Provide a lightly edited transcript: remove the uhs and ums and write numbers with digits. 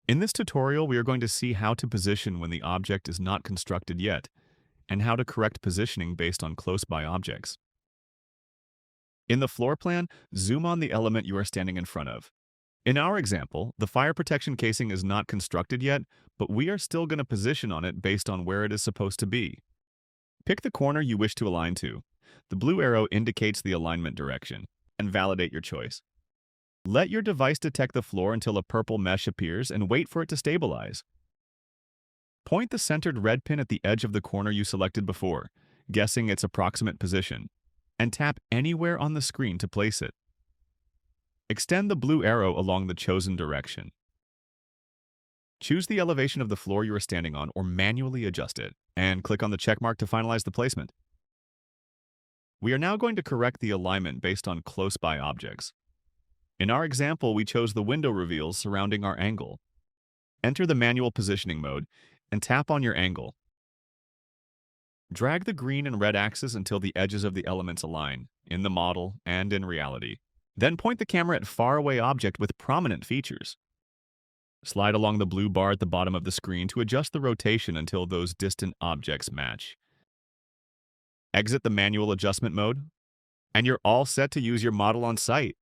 In this tutorial, we are going to see how to position when the object is not constructed yet, and how to correct positioning based on close-by objects. In the floor plan, zoom on the element you are standing in front of. In our example, the fire protection casing is not constructed yet, but we are still going to position on it based on where it is supposed to be. Pick the corner you wish to align to. The blue arrow indicates the alignment direction, and validate your choice. Let your device detect the floor until a purple mesh appears and wait for it to stabilize. Point the centered red pin at the edge of the corner you selected before, guessing its approximate position, and tap anywhere on the screen to place it. Extend the blue arrow along the chosen direction. Choose the elevation of the floor you are standing on or manually adjust it, and click on the check mark to finalize the placement. We are now going to correct the alignment based on close-by objects. In our example, we chose the window reveals surrounding our angle. Enter the manual positioning mode and tap on your angle. Drag the green and red axes until the edges of the elements align, in the model and in reality. Then point the camera at faraway object with prominent features. Slide along the blue bar at the bottom of the screen to adjust the rotation until those distant objects match. Exit the manual adjustment mode, and you're all set to use your model on site.